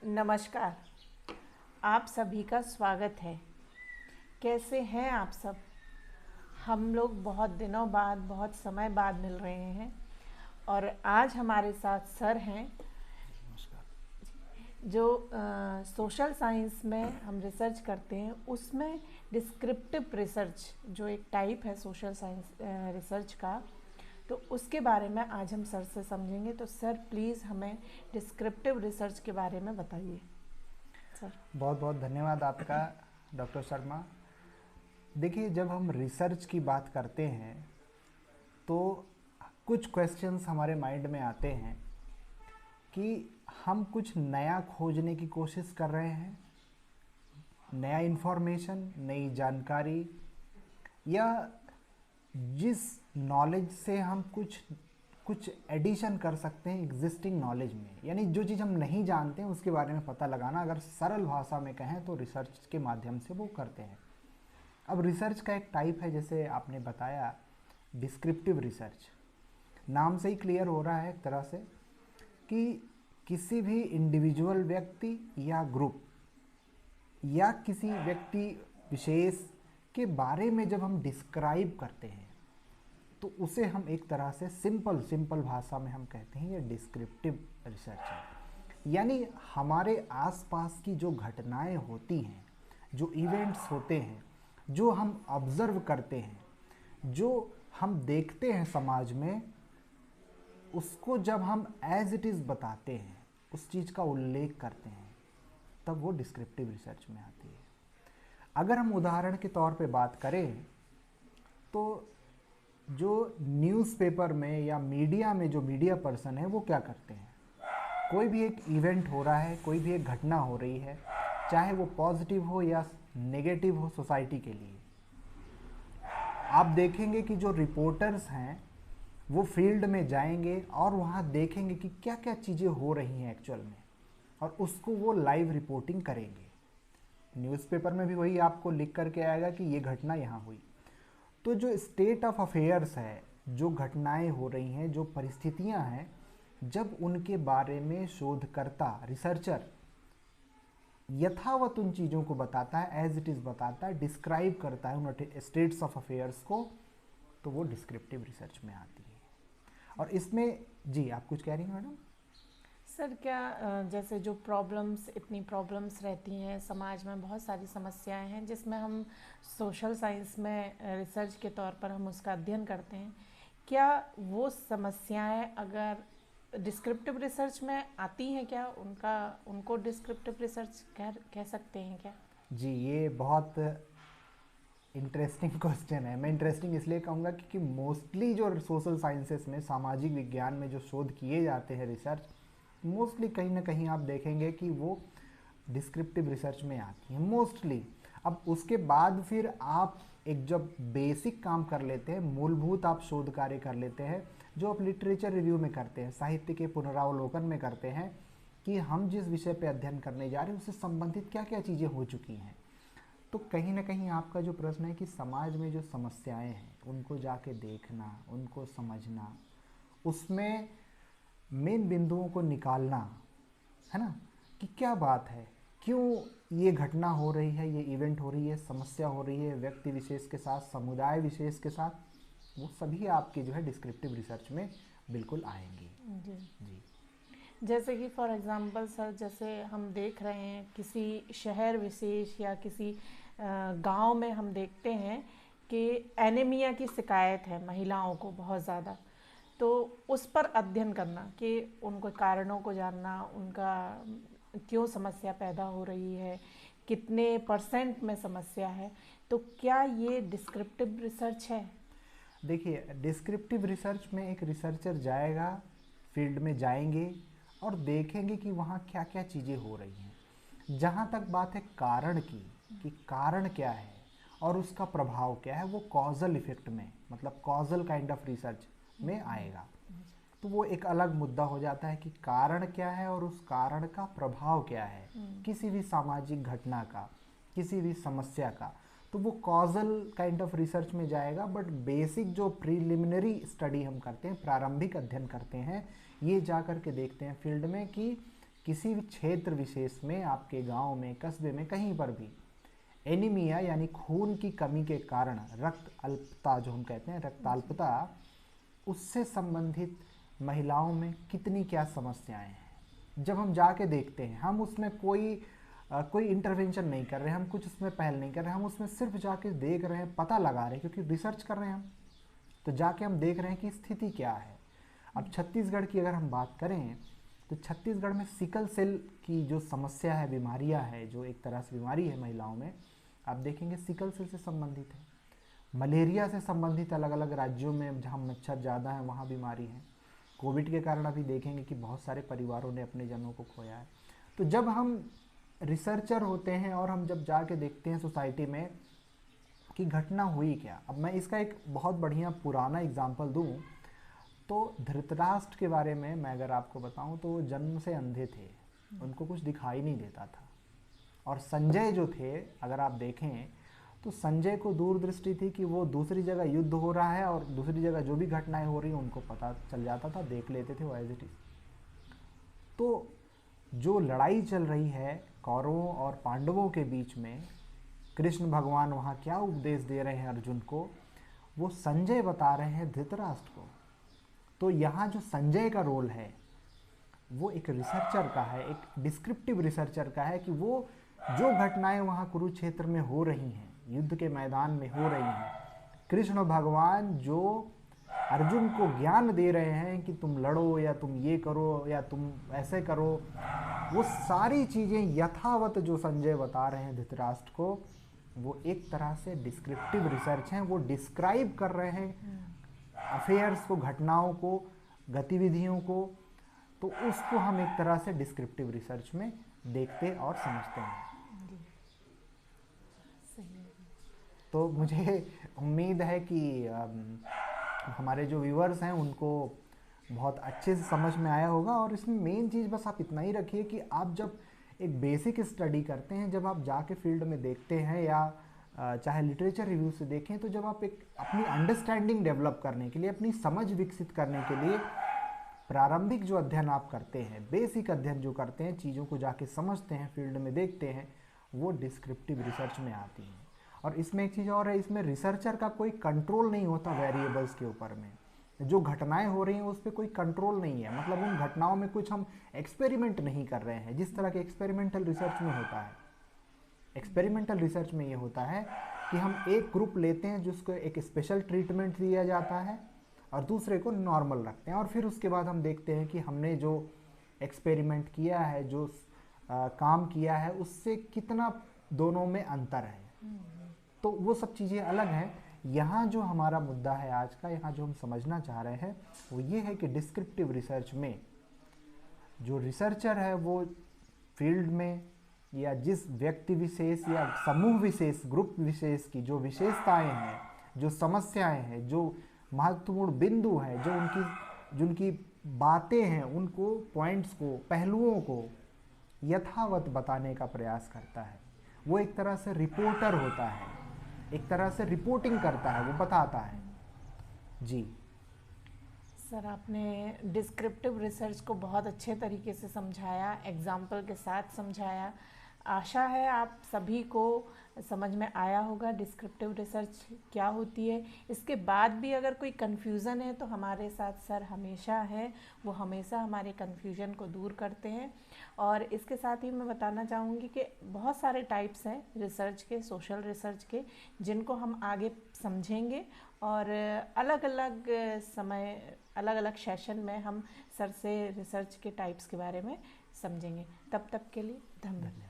नमस्कार। आप सभी का स्वागत है। कैसे हैं आप सब? हम लोग बहुत दिनों बाद, बहुत समय बाद मिल रहे हैं और आज हमारे साथ सर हैं नमस्कार। जो सोशल साइंस में हम रिसर्च करते हैं। उसमें डिस्क्रिप्टिव रिसर्च जो एक टाइप है सोशल साइंस रिसर्च का, तो उसके बारे में आज हम सर से समझेंगे। तो सर प्लीज़ हमें डिस्क्रिप्टिव रिसर्च के बारे में बताइए सर। बहुत बहुत धन्यवाद आपका, डॉक्टर शर्मा। देखिए, जब हम रिसर्च की बात करते हैं तो कुछ क्वेश्चंस हमारे माइंड में आते हैं कि हम कुछ नया खोजने की कोशिश कर रहे हैं, नया इन्फॉर्मेशन, नई जानकारी, या जिस नॉलेज से हम कुछ कुछ एडिशन कर सकते हैं एग्जिस्टिंग नॉलेज में, यानी जो चीज़ हम नहीं जानते हैं उसके बारे में पता लगाना, अगर सरल भाषा में कहें तो रिसर्च के माध्यम से वो करते हैं। अब रिसर्च का एक टाइप है, जैसे आपने बताया, डिस्क्रिप्टिव रिसर्च। नाम से ही क्लियर हो रहा है एक तरह से कि किसी भी इंडिविजुअल व्यक्ति या ग्रुप या किसी व्यक्ति विशेष के बारे में जब हम डिस्क्राइब करते हैं तो उसे हम एक तरह से सिंपल सिंपल भाषा में हम कहते हैं ये डिस्क्रिप्टिव रिसर्च है। यानी हमारे आसपास की जो घटनाएं होती हैं, जो इवेंट्स होते हैं, जो हम ऑब्जर्व करते हैं, जो हम देखते हैं समाज में, उसको जब हम एज इट इज़ बताते हैं, उस चीज़ का उल्लेख करते हैं, तब वो डिस्क्रिप्टिव रिसर्च में आती है। अगर हम उदाहरण के तौर पे बात करें तो जो न्यूज़पेपर में या मीडिया में जो मीडिया पर्सन है वो क्या करते हैं, कोई भी एक इवेंट हो रहा है, कोई भी एक घटना हो रही है, चाहे वो पॉजिटिव हो या नेगेटिव हो सोसाइटी के लिए, आप देखेंगे कि जो रिपोर्टर्स हैं वो फील्ड में जाएंगे और वहाँ देखेंगे कि क्या क्या चीज़ें हो रही हैं एक्चुअल में, और उसको वो लाइव रिपोर्टिंग करेंगे। न्यूज़पेपर में भी वही आपको लिख करके आएगा कि ये घटना यहाँ हुई। तो जो स्टेट ऑफ अफेयर्स है, जो घटनाएं हो रही हैं, जो परिस्थितियां हैं, जब उनके बारे में शोधकर्ता, रिसर्चर यथावत उन चीज़ों को बताता है, एज इट इज़ बताता है, डिस्क्राइब करता है उन स्टेट्स ऑफ अफेयर्स को, तो वो डिस्क्रिप्टिव रिसर्च में आती है। और इसमें, जी आप कुछ कह रही हैं मैडम? सर क्या जैसे जो प्रॉब्लम्स, इतनी प्रॉब्लम्स रहती हैं समाज में, बहुत सारी समस्याएं हैं जिसमें हम सोशल साइंस में रिसर्च के तौर पर हम उसका अध्ययन करते हैं। क्या वो समस्याएं अगर डिस्क्रिप्टिव रिसर्च में आती हैं, क्या उनको डिस्क्रिप्टिव रिसर्च कह सकते हैं क्या? जी, ये बहुत इंटरेस्टिंग क्वेश्चन है। मैं इंटरेस्टिंग इसलिए कहूँगा क्योंकि मोस्टली जो सोशल साइंसेस में, सामाजिक विज्ञान में जो शोध किए जाते हैं, रिसर्च, मोस्टली कहीं ना कहीं आप देखेंगे कि वो डिस्क्रिप्टिव रिसर्च में आती है मोस्टली। अब उसके बाद फिर आप एक जब बेसिक काम कर लेते हैं, मूलभूत आप शोध कार्य कर लेते हैं, जो आप लिटरेचर रिव्यू में करते हैं, साहित्य के पुनरावलोकन में करते हैं कि हम जिस विषय पे अध्ययन करने जा रहे हैं उससे संबंधित क्या क्या चीज़ें हो चुकी हैं, तो कहीं ना कहीं आपका जो प्रश्न है कि समाज में जो समस्याएं हैं उनको जाके देखना, उनको समझना, उसमें मेन बिंदुओं को निकालना, है ना, कि क्या बात है, क्यों ये घटना हो रही है, ये इवेंट हो रही है, समस्या हो रही है व्यक्ति विशेष के साथ, समुदाय विशेष के साथ, वो सभी आपके जो है डिस्क्रिप्टिव रिसर्च में बिल्कुल आएंगी। जी। जी। जैसे कि फॉर एग्ज़ाम्पल सर, जैसे हम देख रहे हैं किसी शहर विशेष या किसी गांव में हम देखते हैं कि एनीमिया की शिकायत है महिलाओं को बहुत ज़्यादा। तो उस पर अध्ययन करना, कि उनके कारणों को जानना, उनका क्यों समस्या पैदा हो रही है, कितने परसेंट में समस्या है, तो क्या ये डिस्क्रिप्टिव रिसर्च है? देखिए, डिस्क्रिप्टिव रिसर्च में एक रिसर्चर जाएगा, फील्ड में जाएंगे और देखेंगे कि वहाँ क्या क्या चीज़ें हो रही हैं। जहाँ तक बात है कारण की, कि कारण क्या है और उसका प्रभाव क्या है, वो कॉजल इफेक्ट में, मतलब कॉजल काइंड ऑफ रिसर्च में आएगा। तो वो एक अलग मुद्दा हो जाता है कि कारण क्या है और उस कारण का प्रभाव क्या है किसी भी सामाजिक घटना का, किसी भी समस्या का, तो वो कॉजल काइंड ऑफ रिसर्च में जाएगा। बट बेसिक जो प्रीलिमिनरी स्टडी हम करते हैं, प्रारंभिक अध्ययन करते हैं, ये जा कर के देखते हैं फील्ड में कि किसी भी क्षेत्र विशेष में, आपके गांव में, कस्बे में, कहीं पर भी एनीमिया यानी खून की कमी के कारण रक्त अल्पता, जो हम कहते हैं रक्ताल्पता, उससे संबंधित महिलाओं में कितनी क्या समस्याएं हैं। जब हम जाके देखते हैं, हम उसमें कोई इंटरवेंशन नहीं कर रहे, हम कुछ उसमें पहल नहीं कर रहे, हम उसमें सिर्फ जाके देख रहे हैं, पता लगा रहे हैं, क्योंकि रिसर्च कर रहे हैं हम, तो जाके हम देख रहे हैं कि स्थिति क्या है। अब छत्तीसगढ़ की अगर हम बात करें तो छत्तीसगढ़ में सिकल सेल की जो समस्या है, बीमारियां है, जो एक तरह से बीमारी है महिलाओं में, आप देखेंगे सिकल सेल से संबंधित है। मलेरिया से संबंधित अलग अलग राज्यों में जहाँ मच्छर ज़्यादा है वहाँ बीमारी है। कोविड के कारण अभी देखेंगे कि बहुत सारे परिवारों ने अपने जनों को खोया है। तो जब हम रिसर्चर होते हैं और हम जब जाके देखते हैं सोसाइटी में कि घटना हुई क्या, अब मैं इसका एक बहुत बढ़िया पुराना एग्जाम्पल दूँ तो धृतराष्ट्र के बारे में मैं अगर आपको बताऊं तो वो जन्म से अंधे थे, उनको कुछ दिखाई नहीं देता था। और संजय जो थे, अगर आप देखें तो संजय को दूरदृष्टि थी कि वो दूसरी जगह युद्ध हो रहा है और दूसरी जगह जो भी घटनाएं हो रही हैं उनको पता चल जाता था, देख लेते थे वो एज इट इज। तो जो लड़ाई चल रही है कौरवों और पांडवों के बीच में, कृष्ण भगवान वहाँ क्या उपदेश दे रहे हैं अर्जुन को, वो संजय बता रहे हैं धृतराष्ट्र को। तो यहाँ जो संजय का रोल है वो एक रिसर्चर का है, एक डिस्क्रिप्टिव रिसर्चर का है, कि वो जो घटनाएं वहाँ कुरुक्षेत्र में हो रही हैं, युद्ध के मैदान में हो रही हैं, कृष्ण भगवान जो अर्जुन को ज्ञान दे रहे हैं कि तुम लड़ो या तुम ये करो या तुम ऐसे करो, वो सारी चीज़ें यथावत जो संजय बता रहे हैं धृतराष्ट्र को, वो एक तरह से डिस्क्रिप्टिव रिसर्च हैं। वो डिस्क्राइब कर रहे हैं अफेयर्स को, घटनाओं को, गतिविधियों को। तो उसको हम एक तरह से डिस्क्रिप्टिव रिसर्च में देखते और समझते हैं। तो मुझे उम्मीद है कि हमारे जो व्यूअर्स हैं उनको बहुत अच्छे से समझ में आया होगा। और इसमें मेन चीज़ बस आप इतना ही रखिए कि आप जब एक बेसिक स्टडी करते हैं, जब आप जाके फील्ड में देखते हैं या चाहे लिटरेचर रिव्यू से देखें, तो जब आप एक अपनी अंडरस्टैंडिंग डेवलप करने के लिए, अपनी समझ विकसित करने के लिए प्रारंभिक जो अध्ययन आप करते हैं, बेसिक अध्ययन जो करते हैं, चीज़ों को जाके समझते हैं, फील्ड में देखते हैं, वो डिस्क्रिप्टिव रिसर्च में आती हैं। और इसमें एक चीज़ और है, इसमें रिसर्चर का कोई कंट्रोल नहीं होता वेरिएबल्स के ऊपर में। जो घटनाएं हो रही हैं उस पर कोई कंट्रोल नहीं है, मतलब उन घटनाओं में कुछ हम एक्सपेरिमेंट नहीं कर रहे हैं, जिस तरह के एक्सपेरिमेंटल रिसर्च में होता है। एक्सपेरिमेंटल रिसर्च में ये होता है कि हम एक ग्रुप लेते हैं जिसको एक स्पेशल ट्रीटमेंट दिया जाता है और दूसरे को नॉर्मल रखते हैं, और फिर उसके बाद हम देखते हैं कि हमने जो एक्सपेरिमेंट किया है, जो काम किया है, उससे कितना दोनों में अंतर है। तो वो सब चीज़ें अलग हैं। यहाँ जो हमारा मुद्दा है आज का, यहाँ जो हम समझना चाह रहे हैं वो ये है कि डिस्क्रिप्टिव रिसर्च में जो रिसर्चर है वो फील्ड में या जिस व्यक्ति विशेष या समूह विशेष, ग्रुप विशेष की जो विशेषताएं हैं, जो समस्याएं हैं, जो महत्वपूर्ण बिंदु हैं, जो उनकी बातें हैं, उनको, पॉइंट्स को, पहलुओं को यथावत बताने का प्रयास करता है। वो एक तरह से रिपोर्टर होता है, एक तरह से रिपोर्टिंग करता है, वो बताता है। जी सर, आपने डिस्क्रिप्टिव रिसर्च को बहुत अच्छे तरीके से समझाया, एग्जाम्पल के साथ समझाया। आशा है आप सभी को समझ में आया होगा डिस्क्रिप्टिव रिसर्च क्या होती है। इसके बाद भी अगर कोई कन्फ्यूज़न है तो हमारे साथ सर हमेशा हैं, वो हमेशा हमारे कन्फ्यूजन को दूर करते हैं। और इसके साथ ही मैं बताना चाहूँगी कि बहुत सारे टाइप्स हैं रिसर्च के, सोशल रिसर्च के, जिनको हम आगे समझेंगे और अलग अलग समय, अलग अलग सेशन में हम सर से रिसर्च के टाइप्स के बारे में समझेंगे। तब तक के लिए धन्यवाद।